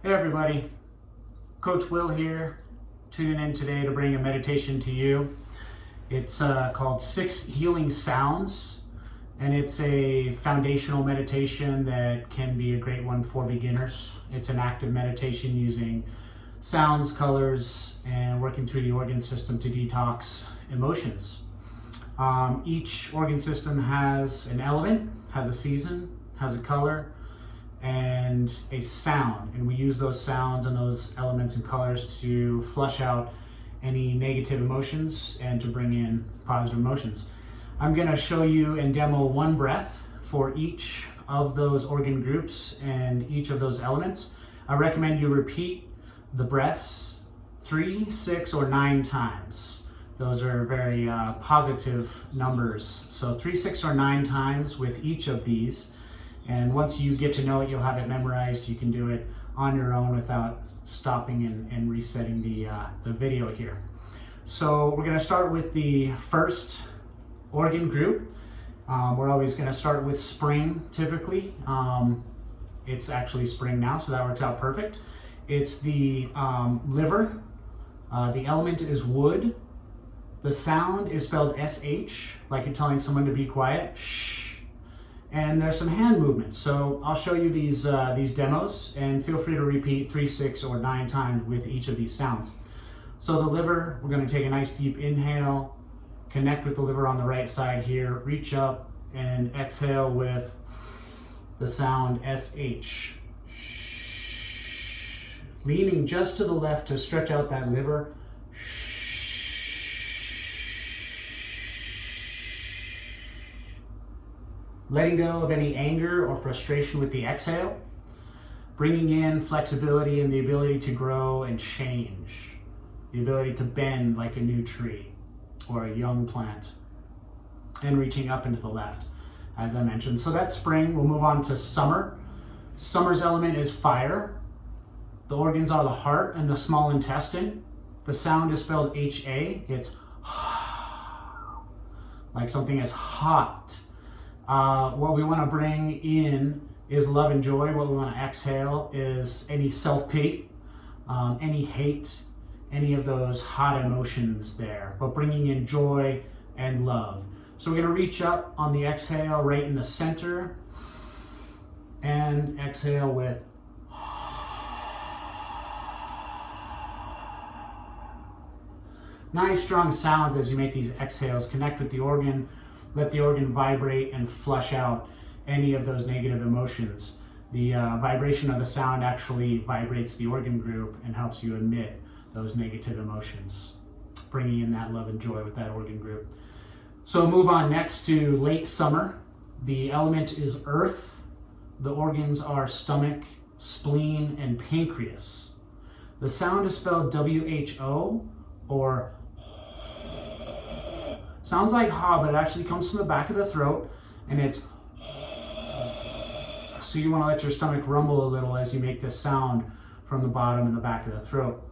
Hey everybody, Coach Will here, tuning in today to bring a meditation to you. It's called 6 Healing Sounds, and it's a foundational meditation that can be a great one for beginners. It's an active meditation using sounds, colors, and working through the organ system to detox emotions. Each organ system has an element, has a season, has a color, and a sound, and we use those sounds and those elements and colors to flush out any negative emotions and to bring in positive emotions. I'm going to show you and demo one breath for each of those organ groups and each of those elements. I recommend you repeat the breaths 3, 6, or 9 times. Those are very positive numbers. So 3, 6, or 9 times with each of these. And once you get to know it, you'll have it memorized. You can do it on your own without stopping and resetting the video here. So we're going to start with the first organ group. We're always going to start with spring typically. It's actually spring now, so that works out perfect. It's the liver. The element is wood. The sound is spelled SH, like you're telling someone to be quiet. Shh. And there's some hand movements. So I'll show you these demos, and feel free to repeat 3, 6, or 9 times with each of these sounds. So the liver, we're going to take a nice deep inhale, connect with the liver on the right side here, reach up and exhale with the sound SH. Leaning just to the left to stretch out that liver. Letting go of any anger or frustration with the exhale, bringing in flexibility and the ability to grow and change, the ability to bend like a new tree or a young plant, and reaching up into the left, as I mentioned. So that's spring. We'll move on to summer. Summer's element is fire. The organs are the heart and the small intestine. The sound is spelled HA. It's like something is hot. What we want to bring in is love and joy. What we want to exhale is any self-pity, any hate, any of those hot emotions there, but bringing in joy and love. So we're going to reach up on the exhale right in the center and exhale with nice strong sounds as you make these exhales. Connect with the organ. Let the organ vibrate and flush out any of those negative emotions. The vibration of the sound actually vibrates the organ group and helps you emit those negative emotions, bringing in that love and joy with that organ group. So move on next to late summer. The element is earth. The organs are stomach, spleen, and pancreas. The sound is spelled WHO, or sounds like ha, but it actually comes from the back of the throat, and it's so you want to let your stomach rumble a little as you make this sound from the bottom and the back of the throat.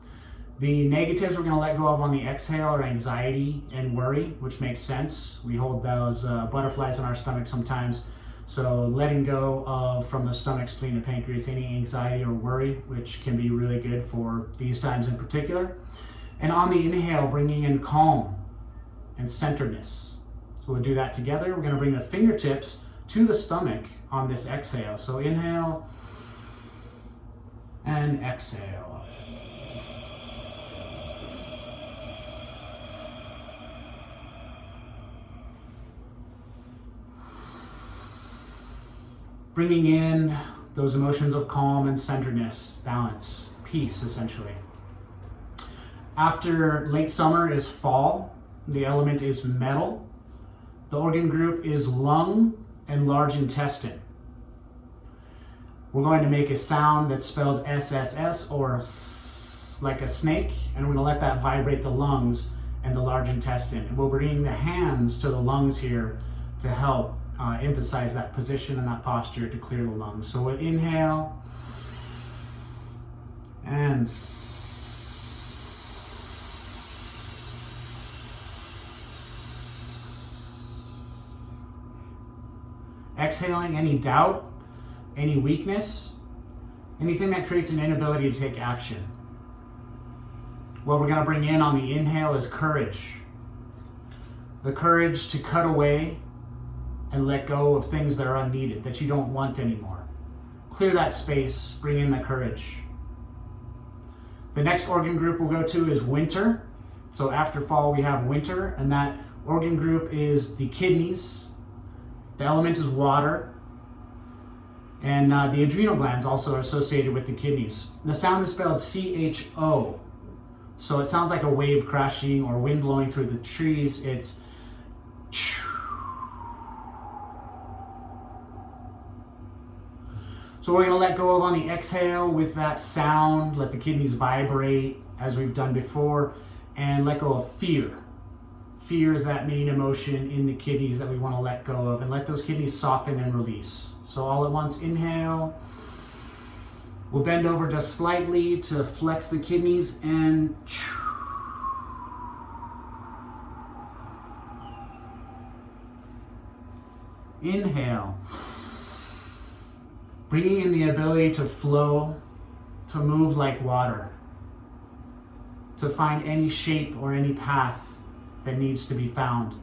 The negatives we're going to let go of on the exhale are anxiety and worry, which makes sense. We hold those butterflies in our stomach sometimes. So letting go of, from the stomach, spleen, and pancreas, any anxiety or worry, which can be really good for these times in particular. And on the inhale, bringing in calm and centeredness. So we'll do that together. We're going to bring the fingertips to the stomach on this exhale. So inhale and exhale. Bringing in those emotions of calm and centeredness, balance, peace, essentially. After late summer is fall. The element is metal. The organ group is lung and large intestine. We're going to make a sound that's spelled SSS, or S, like a snake, and we're going to let that vibrate the lungs and the large intestine. And we'll bring the hands to the lungs here to help emphasize that position and that posture to clear the lungs. So we'll inhale and exhaling any doubt, any weakness, anything that creates an inability to take action. What we're going to bring in on the inhale is courage. The courage to cut away and let go of things that are unneeded, that you don't want anymore. Clear that space, bring in the courage. The next organ group we'll go to is winter. So after fall, we have winter, and that organ group is the kidneys. The element is water, and the adrenal glands also are associated with the kidneys. The sound is spelled C-H-O. So it sounds like a wave crashing or wind blowing through the trees. It's so we're going to let go of on the exhale with that sound, let the kidneys vibrate as we've done before, and let go of fear. Fear is that main emotion in the kidneys that we want to let go of, and let those kidneys soften and release. So all at once, inhale. We'll bend over just slightly to flex the kidneys, and inhale. Bringing in the ability to flow, to move like water, to find any shape or any path that needs to be found.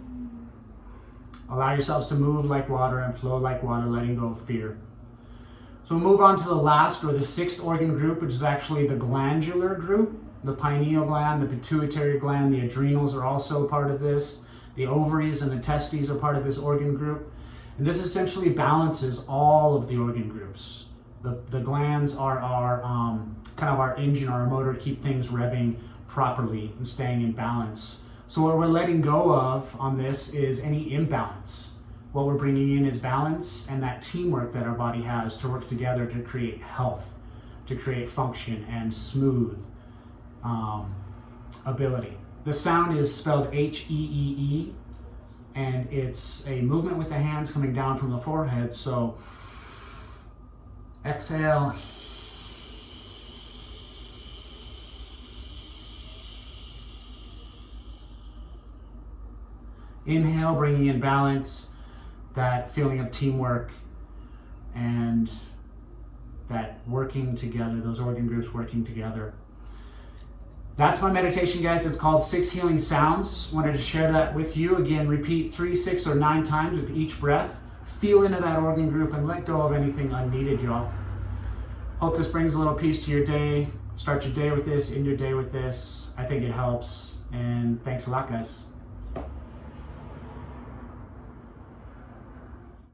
Allow yourselves to move like water and flow like water, letting go of fear. So we'll move on to the last, or the sixth organ group, which is actually the glandular group. The pineal gland, the pituitary gland, the adrenals are also part of this. The ovaries and the testes are part of this organ group. And this essentially balances all of the organ groups. The glands are our kind of our engine, our motor, keep things revving properly and staying in balance. So what we're letting go of on this is any imbalance. What we're bringing in is balance and that teamwork that our body has to work together to create health, to create function and smooth ability. The sound is spelled H-E-E-E, and it's a movement with the hands coming down from the forehead. So exhale. Inhale, bringing in balance, that feeling of teamwork and that working together, those organ groups working together. That's my meditation, guys. It's called 6 Healing Sounds. Wanted to share that with you. Again, repeat 3, 6, or 9 times with each breath. Feel into that organ group and let go of anything unneeded, y'all. Hope this brings a little peace to your day. Start your day with this, end your day with this. I think it helps. And thanks a lot, guys.